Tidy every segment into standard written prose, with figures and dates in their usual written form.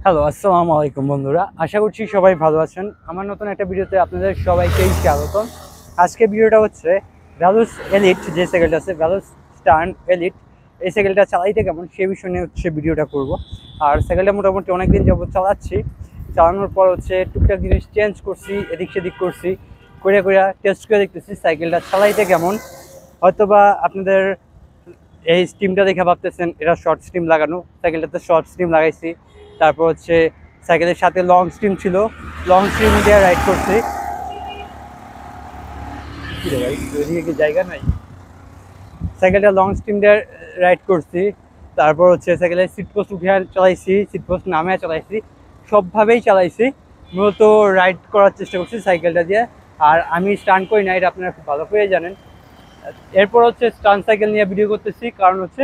Hello, আসসালামু আলাইকুম বন্ধুরা। আশা করছি সবাই ভালো আছেন। আমার নতুন একটা ভিডিওতে আপনাদের সবাইকেই স্বাগতম। আজকে ভিডিওটা হচ্ছে ভ্যালুস এলিট যে সাইকেলটা আছে, ভ্যালুস স্টার্ন এলিট, এই সাইকেলটা চালাইতে কেমন সে বিষয় নিয়ে হচ্ছে ভিডিওটা করব। আর সাইকেলটা মোটামুটি অনেকদিন যাবত চালাচ্ছি। চালানোর পর হচ্ছে টুকটাক জিনিস চেঞ্জ করছি, এদিক সেদিক করছি, করে টেস্ট করে দেখতেছি সাইকেলটা চালাইতে কেমন। হয়তোবা আপনাদের এই স্টিমটা দেখে ভাবতেছেন এটা শর্ট স্টিম লাগানো, সাইকেলটাতে শর্ট স্টিম লাগাইছি। তারপর হচ্ছে সাইকেলের সাথে লং স্টিম ছিল, লং স্টিম দিয়ে রাইড করছি। কি জায়গা নাই, সাইকেলটা লং স্টিম দিয়ে রাইড করছি। তারপর হচ্ছে সাইকেলের সিট পোস্ট উঠে চালাইছি, সিট পোস্ট নামে চালাইছি, সবভাবেই চালাইছি। মূলত রাইড করার চেষ্টা করছি সাইকেলটা দিয়ে। আর আমি স্টান্ট করি না, এটা আপনারা খুব ভালো করে জানেন। এরপর হচ্ছে স্টান্ট সাইকেল নিয়ে ভিডিও করতেছি, কারণ হচ্ছে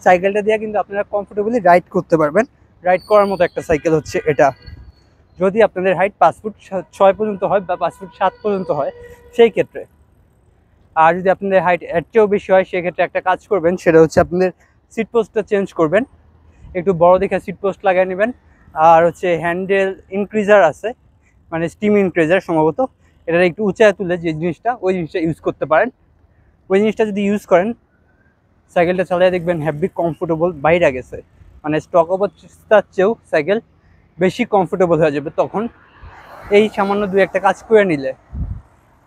সাইকেলটা দিয়ে কিন্তু আপনারা কমফোর্টেবলি রাইড করতে পারবেন। রাইড করার মতো একটা সাইকেল হচ্ছে এটা। যদি আপনাদের হাইট 5 ফুট 6 পর্যন্ত হয় বা 5 ফুট 7 পর্যন্ত হয় সেই ক্ষেত্রে। আর যদি আপনাদের হাইট এর চেয়েও বেশি হয় সেক্ষেত্রে একটা কাজ করবেন, সেটা হচ্ছে আপনাদের সিট পোস্টটা চেঞ্জ করবেন, একটু বড় দেখে সিট পোস্ট লাগিয়ে নেবেন। আর হচ্ছে হ্যান্ডেল ইনক্রিজার আছে, মানে স্টিম ইনক্রিজার সম্ভবত, এটা একটু উঁচায় তুলে যে জিনিসটা, ওই জিনিসটা ইউজ করতে পারেন। ওই জিনিসটা যদি ইউজ করেন সাইকেলটা চালিয়ে দেখবেন হ্যাভি কমফোর্টেবল বাইরে গেছে, মানে স্টক অবস্থার চেয়েও সাইকেল বেশি কমফোর্টেবল হয়ে যাবে তখন, এই সামান্য দু একটা কাজ করে নিলে।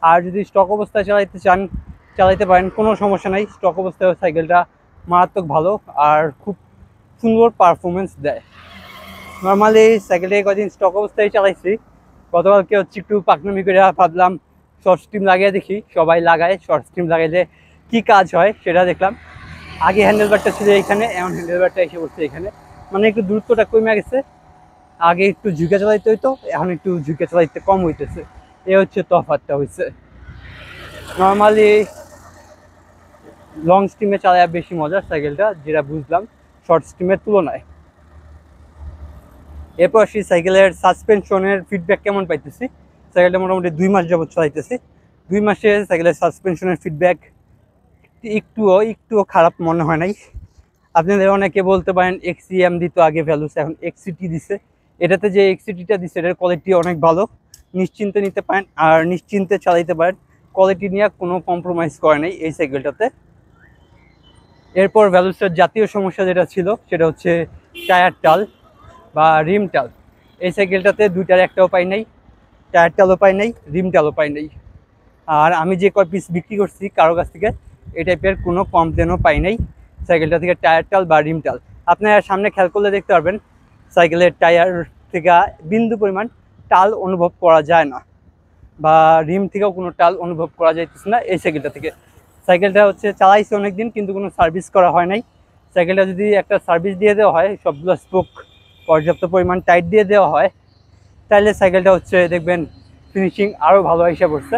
আর যদি স্টক অবস্থায় চালাইতে চান চালাইতে পারেন, কোনো সমস্যা নাই। স্টক অবস্থায় সাইকেলটা মারাত্মক ভালো আর খুব সুন্দর পারফরমেন্স দেয়। নর্মালি সাইকেলটাকে কদিন স্টক অবস্থায় চালাইছি, গতকালকে হচ্ছে একটু পাকনামি করে ভাবলাম শর্ট স্ট্রিম লাগিয়ে দেখি, সবাই লাগায় শর্ট স্ট্রিম লাগাইলে কী কাজ হয় সেটা দেখলাম। আগে হ্যান্ডেলবারটা ছিল এখানে, এমন হ্যান্ডেলবারটা এসে পড়ছে এখানে, মানে একটু দূরত্বটা কমে গেছে। আগে একটু ঝুঁকে চালাইতে হইতো, এখন একটু ঝুঁকে চালাইতে কম হইতেছে, এ হচ্ছে তফাৎটা হয়েছে। নর্মালি লং স্ট্রিমে চালায় বেশি মজার সাইকেলটা, যেটা বুঝলাম শর্ট স্ট্রিমের তুলনায়। এরপর সেই সাইকেলের সাসপেনশনের ফিডব্যাক কেমন পাইতেছি। সাইকেলটা মোটামুটি 2 মাস যাবত চালাইতেছি। 2 মাসে সাইকেলের সাসপেনশনের ফিডব্যাক একটুও খারাপ মনে হয় নাই। আপনাদের অনেকে বলতে পারেন এক্সিএম দিত আগে ভ্যালুস, এখন এক্সিটি দিছে। এটাতে যে এক্সিটিটা দিছে এটার কোয়ালিটি অনেক ভালো, নিশ্চিন্তে নিতে পারেন আর নিশ্চিন্তে চালাইতে পারেন। কোয়ালিটি নিয়ে কোনো কম্প্রোমাইজ করে নেই এই সাইকেলটাতে। এরপর ভ্যালুসের জাতীয় সমস্যা যেটা ছিল সেটা হচ্ছে টায়ার টাল বা রিম টাল। এই সাইকেলটাতে দুইটার একটাও পাই নাই, টায়ার টালও পাই নাই, রিম টালও পাই নাই। আর আমি যে কয় পিস বিক্রি করছি কারো কাছ থেকে এই টাইপের কোনো কমপ্লেনও পাই নাই সাইকেলটা থেকে, টায়ার টাল বা রিম টাল। আপনারা সামনে খেয়াল করলে দেখতে পারবেন সাইকেলের টায়ার থেকে বিন্দু পরিমাণ টাল অনুভব করা যায় না, বা রিম থেকেও কোনো টাল অনুভব করা যাইতেছে না এই সাইকেলটা থেকে। সাইকেলটা হচ্ছে চালাইছে অনেকদিন কিন্তু কোনো সার্ভিস করা হয় নাই। সাইকেলটা যদি একটা সার্ভিস দিয়ে দেওয়া হয়, সবগুলো স্পোক পর্যাপ্ত পরিমাণ টাইট দিয়ে দেওয়া হয়, তাহলে সাইকেলটা হচ্ছে দেখবেন ফিনিশিং আরও ভালো হিসাব পড়ছে।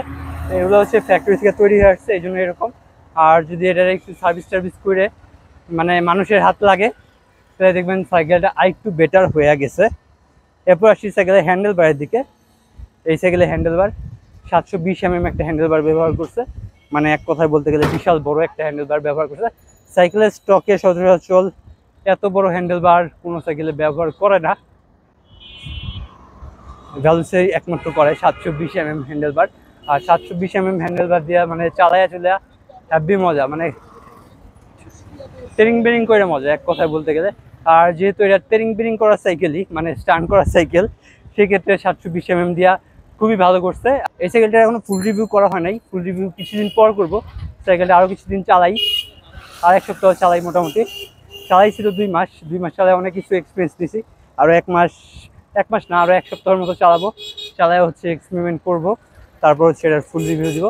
এগুলো হচ্ছে ফ্যাক্টরি থেকে তৈরি হয়ে আসছে, এই জন্য এরকম। আর যদি এটার একটু সার্ভিস টার্ভিস করে মানে মানুষের হাত লাগে, তাহলে দেখবেন সাইকেলটা আরেকটু বেটার হয়ে গেছে। এরপর আসছি সাইকেলের হ্যান্ডেলবারের দিকে। এই সাইকেলের হ্যান্ডেলবার 720 একটা হ্যান্ডেলবার ব্যবহার করছে, মানে এক কথায় বলতে গেলে বিশাল বড় একটা হ্যান্ডেলবার ব্যবহার করছে। সাইকেলের স্টকে সচরাচর এত বড় হ্যান্ডেলবার কোনো সাইকেলে ব্যবহার করে না, ভ্যালুসেই একমাত্র করে 720 হ্যান্ডেলবার। আর 720 হ্যান্ডেলবার দিয়ে মানে চালাইয়া চলে হ্যাভি মজা, মানে টেরিং বেরিং করে মজা এক কথায় বলতে গেলে। আর যেহেতু এটা টেরিং বেরিং করা সাইকেলই, মানে স্টান্ট করা সাইকেল, সেক্ষেত্রে 720 দিয়া খুবই ভালো করছে। এই সাইকেলটা এখনো ফুল রিভিউ করা হয় নাই, ফুল রিভিউ কিছুদিন পর করবো। সাইকেলটা আরও কিছুদিন চালাই, আর 1 সপ্তাহ চালাই মোটামুটি। চালাইছিল 2 মাস, 2 মাস চালাই অনেক কিছু এক্সপিরিয়েন্স দিয়েছি। আরও 1 মাস না, আরও 1 সপ্তাহের মতো চালাবো, চালাই হচ্ছে এক্সপেরিমেন্ট করব, তারপর হচ্ছে এটার ফুল রিভিউ দিব।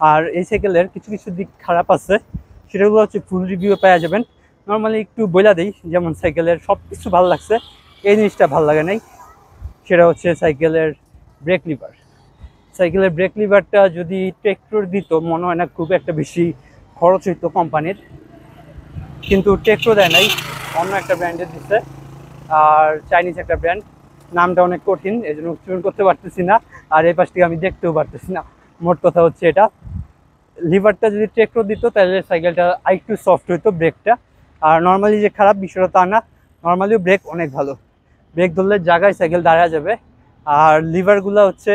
আর এই সাইকেলের কিছু কিছু দিক খারাপ আছে, সেটাগুলো হচ্ছে ফুল রিভিউ পাওয়া যাবেন। নর্মালি একটু বইলা দিই, যেমন সাইকেলের সব কিছু ভালো লাগছে, এই জিনিসটা ভালো লাগে নাই, সেটা হচ্ছে সাইকেলের ব্রেক লিভার। সাইকেলের ব্রেক লিভারটা যদি ট্রেক্টর দিত মনে হয় না খুব একটা বেশি খরচ হইতো কোম্পানির, কিন্তু ট্রেক্টর দেয় নাই, অন্য একটা ব্র্যান্ডের দিচ্ছে। আর চাইনিজ একটা ব্র্যান্ড, নামটা অনেক কঠিন, এই জন্য উচ্চারণ করতে পারতেছি না, আর এই পাশ থেকে আমি দেখতেও পারতেছি না। মোট কথা হচ্ছে এটা, লিভারটা যদি ট্রেক্টর দিত তাহলে সাইকেলটা আরেকটু সফট হইতো ব্রেকটা। আর নর্মালি যে খারাপ বিষয়টা তা না, নর্মালিও ব্রেক অনেক ভালো। ব্রেক ধরলে জায়গায় সাইকেল দাঁড়া যাবে। আর লিভারগুলো হচ্ছে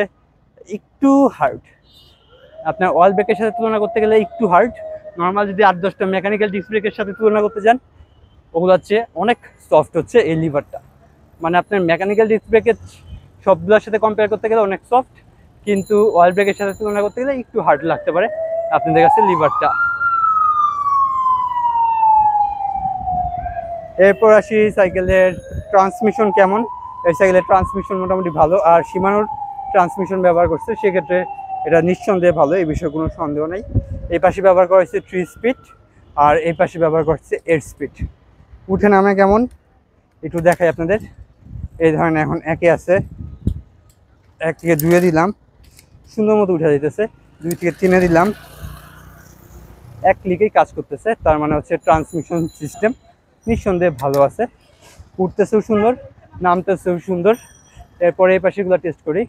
একটু হার্ড, আপনার অয়েল ব্রেকের সাথে তুলনা করতে গেলে একটু হার্ড। নর্মাল যদি 8-10টা মেকানিক্যাল ডিস্ক ব্রেকের সাথে তুলনা করতে যান, ওগুলো হচ্ছে অনেক সফট হচ্ছে এই লিভারটা। মানে আপনার মেকানিক্যাল ডিস্ক ব্রেকের সবগুলোর সাথে কম্পেয়ার করতে গেলে অনেক সফট, কিন্তু অয়েল ব্রেকের সাথে তুলনা করতে গেলে একটু হার্ড লাগতে পারে আপনাদের কাছে লিভারটা। এরপর আসি সাইকেলের ট্রান্সমিশন কেমন। এই সাইকেলের ট্রান্সমিশন মোটামুটি ভালো, আর শিমানোর ট্রান্সমিশন ব্যবহার করছে, সেক্ষেত্রে এটা নিঃসন্দেহে ভালো, এই বিষয়ে কোনো সন্দেহ নেই। এই পাশে ব্যবহার করা হয়েছে 3 স্পিড, আর এই পাশে ব্যবহার করছে 8 স্পিড। উঠে নামে কেমন একটু দেখাই আপনাদের। এই ধরনের এখন একে আছে, 1 থেকে 2-এ দিলাম, সুন্দর মতো উঠে যেতেছে। 2 থেকে 3-এ দিলাম, 1 ক্লিকেই কাজ করতেছে। তার মানে হচ্ছে ট্রান্সমিশন সিস্টেম নিঃসন্দেহে ভালো আছে, উঠতেছেও সুন্দর, নামতেছেও সুন্দর। এরপরে এই পাশেগুলো টেস্ট করি।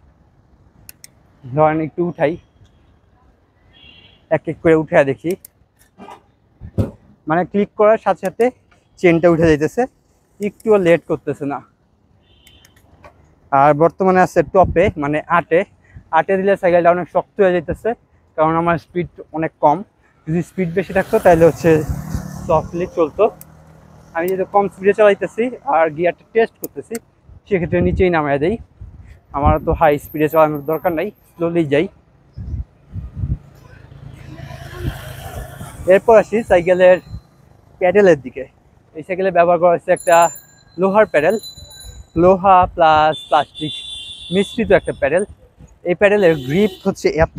ধরেন একটু উঠাই, এক এক করে উঠে দেখি, মানে ক্লিক করার সাথে সাথে চেনটা উঠে যাইতেছে, একটুও লেট করতেছে না। আর বর্তমানে আছে টপে, মানে 8-এ দিলে সাইকেলটা অনেক শক্ত হয়ে যাইতেছে, কারণ আমার স্পিড অনেক কম। যদি স্পিড বেশি থাকতো তাহলে হচ্ছে সফটলি চলতো। আমি যেহেতু কম স্পিডে চালাইতেছি আর গিয়ারটা টেস্ট করতেছি, সেক্ষেত্রে নিচেই নামায় দেই। আমার তো হাই স্পিডে চালানোর দরকার নাই, স্লোলি যাই। এরপর আসি সাইকেলের প্যাডেলের দিকে। এই সাইকেলে ব্যবহার করা হচ্ছে একটা লোহার প্যাডেল, লোহা প্লাস প্লাস্টিক মিশ্রিত একটা প্যাডেল। এই প্যাডেলের গ্রিপ হচ্ছে এত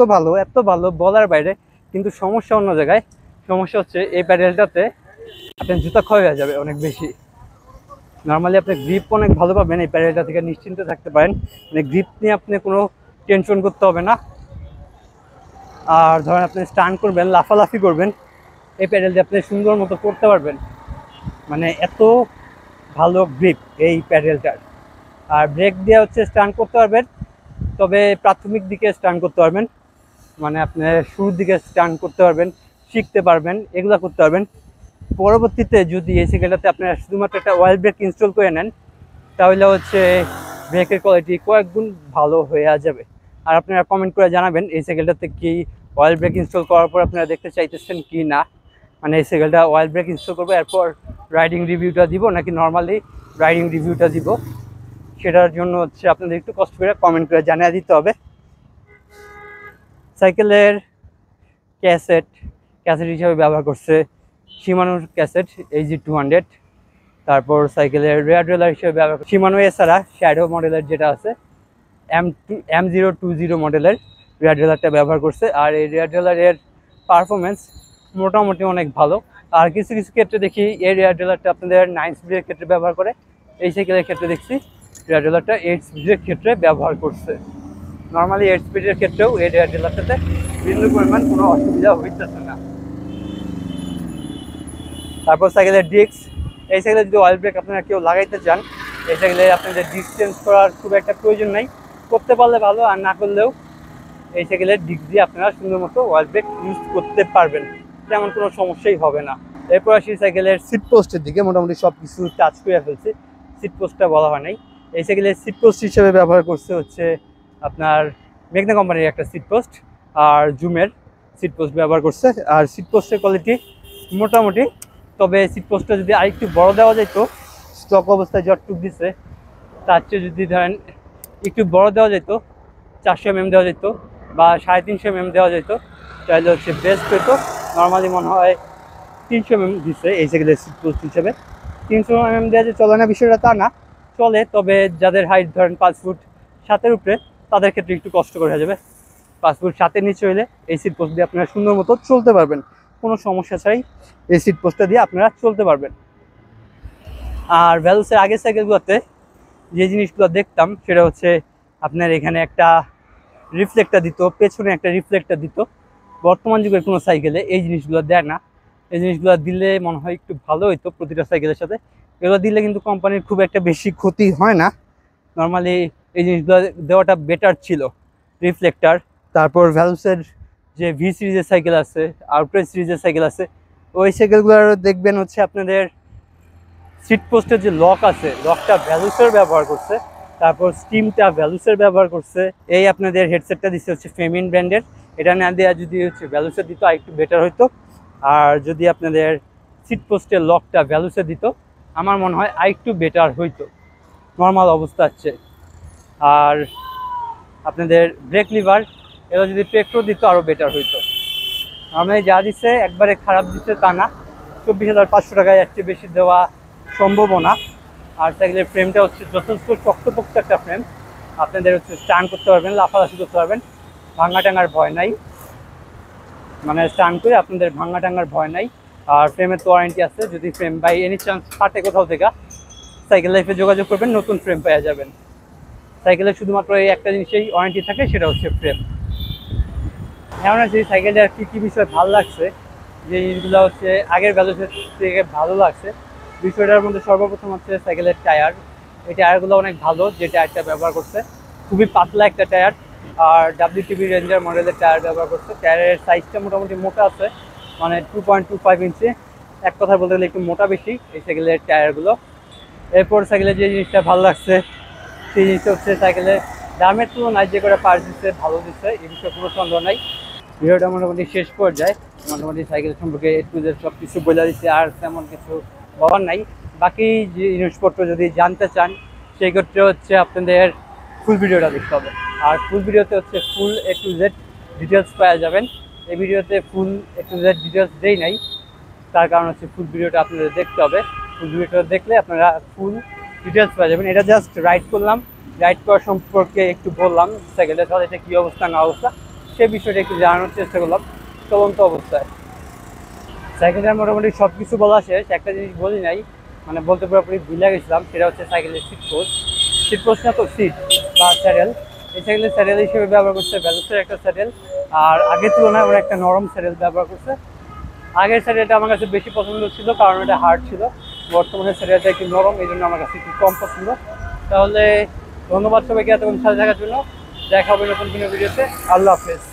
ভালো বলার বাইরে, কিন্তু সমস্যা অন্য জায়গায়। সমস্যা হচ্ছে এই প্যাডেলটাতে আপনার জুতা ক্ষয় হয়ে যাবে অনেক বেশি। নর্মালি আপনি গ্রিপ অনেক ভালো পাবেন, এই প্যাডেলটা থেকে নিশ্চিন্তে থাকতে পারেন, মানে গ্রিপ নিয়ে আপনি কোনো টেনশন করতে হবে না। আর ধরেন আপনি স্টান্ট করবেন, লাফালাফি করবেন, এই প্যাডেল দিয়ে আপনি সুন্দর মতো করতে পারবেন, মানে এত ভালো গ্রিপ এই প্যাডেলটার। আর ব্রেক দিয়ে হচ্ছে স্টান্ট করতে পারবেন, তবে প্রাথমিক দিকে স্টান্ট করতে পারবেন, মানে আপনি শুরুর দিকে স্টান্ট করতে পারবেন, শিখতে পারবেন, এগুলো করতে পারবেন। পরবর্তীতে যদি এই সাইকেলটাতে আপনারা শুধুমাত্র একটা অয়েল ব্রেক ইনস্টল করে নেন, তাহলে হচ্ছে ব্রেকের কোয়ালিটি কয়েক গুণ ভালো হয়ে যাবে। আর আপনারা কমেন্ট করে জানাবেন এই সাইকেলটাতে কি অয়েল ব্রেক ইনস্টল করার পর আপনারা দেখতে চাইতেছেন কি না। মানে এই সাইকেলটা অয়েল ব্রেক ইনস্টল করবো, এরপর রাইডিং রিভিউটা দিব, নাকি নর্মালি রাইডিং রিভিউটা দিব, সেটার জন্য হচ্ছে আপনাদের একটু কষ্ট করে কমেন্ট করে জানিয়ে দিতে হবে। সাইকেলের ক্যাসেট হিসাবে ব্যবহার করছে শিমানোর ক্যাসেট AG200। তারপর সাইকেলের রেয়ার ড্রেলার হিসেবে ব্যবহার করছে শিমানো, এছাড়া শ্যাডো মডেলের যেটা আছে M020 মডেলের রেয়ার ড্রেলারটা ব্যবহার করছে। আর এই রেয়ার ড্রেলারের পারফরমেন্স মোটামুটি অনেক ভালো। আর কিছু কিছু ক্ষেত্রে দেখি এই রেয়ার ড্রেলারটা আপনাদের 9 স্পিডের ক্ষেত্রে ব্যবহার করে, এই সাইকেলের ক্ষেত্রে দেখছি রেয়ার ড্রেলারটা 8 স্পিডের ক্ষেত্রে ব্যবহার করছে। নর্মালি 8 স্পিডের ক্ষেত্রেও এই রেয়ার ড্রেলারটাতে বিন্দু পরিমাণ কোনো অসুবিধা হইতেছে না। তারপর সাইকেলের ডিস্ক, এই সাইকেলে যদি অয়েল ব্রেক আপনারা কেউ লাগাইতে চান, এই সাইকেলে আপনাদের ডিস্ক চেঞ্জ করার খুব একটা প্রয়োজন নাই, করতে পারলে ভালো, আর না করলেও এই সাইকেলের ডিস্ক দিয়ে আপনারা সুন্দর মতো অয়েল ব্রেক ইউজ করতে পারবেন, তেমন কোনো সমস্যাই হবে না। এরপর আসি সাইকেলের সিট পোস্টের দিকে। মোটামুটি সব কিছু টাচ করে ফেলছি, সিট পোস্টটা বলা হয় নাই। এই সাইকেলের সিট পোস্ট হিসেবে ব্যবহার করছে হচ্ছে আপনার মেঘনা কোম্পানির একটা সিট পোস্ট, আর জুমের সিট পোস্ট ব্যবহার করছে। আর সিট পোস্টের কোয়ালিটি মোটামুটি, তবে সিট পোস্টটা যদি আরেকটু বড় দেওয়া যেত, স্টক অবস্থায় যতটুক দিচ্ছে তার চেয়ে যদি ধরেন একটু বড় দেওয়া যেত, 400 mm দেওয়া যেত বা 350 mm দেওয়া যেত, তাহলে হচ্ছে বেস্ট হতো। নর্মালি মনে হয় 300 mm দিচ্ছে এই সাইকেলের সিট পোস্ট হিসেবে। 300 mm দেওয়া যে চলে না বিষয়টা তা না, চলে, তবে যাদের হাইট ধরেন 5 ফুট 7-এর উপরে, তাদের ক্ষেত্রে একটু কষ্ট করে হয়ে যাবে। 5 ফুট 7-এর নিচে হইলে এই সিট পোস্ট দিয়ে আপনারা সুন্দর মতো চলতে পারবেন, কোনো সমস্যা ছাড়াই এই সিট পোস্টটা দিয়ে আপনারা চলতে পারবেন। আর ভ্যালুসের আগের সাইকেলগুলোতে যে জিনিসগুলো দেখতাম সেটা হচ্ছে আপনার এখানে একটা রিফ্লেক্টার দিত, পেছনে একটা রিফ্লেক্টার দিত। বর্তমান যুগের কোনো সাইকেলে এই জিনিসগুলো দেয় না। এই জিনিসগুলো দিলে মনে হয় একটু ভালো হইতো প্রতিটা সাইকেলের সাথে। এগুলো দিলে কিন্তু কোম্পানির খুব একটা বেশি ক্ষতি হয় না। নর্মালি এই জিনিসগুলো দেওয়াটা বেটার ছিল, রিফ্লেক্টার। তারপর ভ্যালুসের যে ভি সিরিজের সাইকেল আছে, আউটরেজ সিরিজের সাইকেল আছে, ওই সাইকেলগুলো দেখবেন হচ্ছে আপনাদের সিট পোস্টের যে লক আছে, লকটা ভ্যালুসের ব্যবহার করছে, তারপর স্টিমটা ভ্যালুসের ব্যবহার করছে। এই আপনাদের হেডসেটটা দিচ্ছে হচ্ছে ফেমিন ব্র্যান্ডের। এটা না দেওয়া যদি হচ্ছে ভ্যালুসের দিত আর একটু বেটার হইতো। আর যদি আপনাদের সিট পোস্টের লকটা ভ্যালুসে দিত, আমার মনে হয় আর একটু বেটার হইতো নর্মাল অবস্থা আছে। আর আপনাদের ব্রেক লিভার এগুলো যদি পেট্রো দিত আরও বেটার হইতো। নর্মালি যা দিচ্ছে একবারে খারাপ দিচ্ছে তা না, 24,500 টাকায় একটু বেশি দেওয়া সম্ভব না। আর সাইকেলের ফ্রেমটা হচ্ছে যথেষ্ট শক্তপোক্ত একটা ফ্রেম, আপনাদের হচ্ছে স্টান করতে পারবেন, লাফালাফি করতে পারবেন, ভাঙা টাঙার ভয় নাই। মানে স্টান করে আপনাদের ভাঙা টাঙার ভয় নাই। আর ফ্রেমের তো ওয়ারেন্টি আছে, যদি ফ্রেম বাই এনি চান্স ফাটে কোথাও থেকে, সাইকেল লাইফে যোগাযোগ করবেন, নতুন ফ্রেম পেয়ে যাবেন। সাইকেলের শুধুমাত্র এই একটা জিনিসেই ওয়ারেন্টি থাকে, সেটা হচ্ছে ফ্রেম। এমন আছে সাইকেলটার কী কী বিষয় ভালো লাগছে, যে জিনিসগুলো হচ্ছে আগের ভ্যালুসের থেকে ভালো লাগছে। বিষয়টার মধ্যে সর্বপ্রথম হচ্ছে সাইকেলের টায়ার। এই টায়ারগুলো অনেক ভালো, যে টায়ারটা ব্যবহার করছে খুবই পাতলা একটা টায়ার। আর WTB রেঞ্জার মডেলের টায়ার ব্যবহার করছে। টায়ারের সাইজটা মোটামুটি মোটা আছে, মানে 2.25 ইঞ্চি, এক কথা বলতে গেলে একটু মোটা বেশি এই সাইকেলের টায়ারগুলো। এরপর সাইকেলের যে জিনিসটা ভালো লাগছে সেই জিনিসটা হচ্ছে সাইকেলের দামের তুলনায় যে করে পার্টস দিচ্ছে ভালো দিচ্ছে, এই বিষয়ে কোনো সন্দেহ নাই। ভিডিওটা মোটামুটি শেষ পর্যায়ে, মোটামুটি সাইকেল সম্পর্কে একটু যে সব কিছু বলে দিচ্ছে, আর তেমন কিছু বলার নাই। বাকি যে জিনিসপত্র যদি জানতে চান সেই ক্ষেত্রে হচ্ছে আপনাদের ফুল ভিডিওটা দেখতে হবে। আর ফুল ভিডিওতে হচ্ছে ফুল A to Z ডিটেলস পাওয়া যাবেন। এই ভিডিওতে ফুল A to Z ডিটেলস দেই নাই, তার কারণ হচ্ছে ফুল ভিডিওটা আপনাদের দেখতে হবে। ফুল ভিডিওটা দেখলে আপনারা ফুল ডিটেলস পাওয়া যাবেন। এটা জাস্ট রাইড করলাম, রাইড করা সম্পর্কে একটু বললাম, সাইকেলটা তাহলে এটা কী অবস্থা না অবস্থা সেই বিষয়টা একটু জানানোর চেষ্টা করলাম চলন্ত অবস্থায়। সাইকেলের মোটামুটি সব কিছু বলা শেষ, একটা জিনিস বলি নাই, মানে বলতে পুরোপুরি ভুলে গেছিলাম, সেটা হচ্ছে সাইকেলের সিট পোস্ট। সিট পোস্ট না তো সিট বা স্যাডেল। এই সাইকেলের স্যাডেল হিসেবে ব্যবহার করছে ভ্যালুসের একটা স্যাডেল। আর আগের তুলনায় ওরা একটা নরম স্যাডেল ব্যবহার করছে। আগের স্যাডেলটা আমার কাছে বেশি পছন্দ ছিল, কারণ এটা হার্ড ছিল। বর্তমানে স্যাডেলটা একটু নরম, এই জন্য আমার কাছে একটু কম পছন্দ। তাহলে ধন্যবাদ সবাইকে এতক্ষণ সাথে থাকার জন্য। দেখা হবে নতুন কোনো ভিডিওতে। আল্লাহ হাফেজ।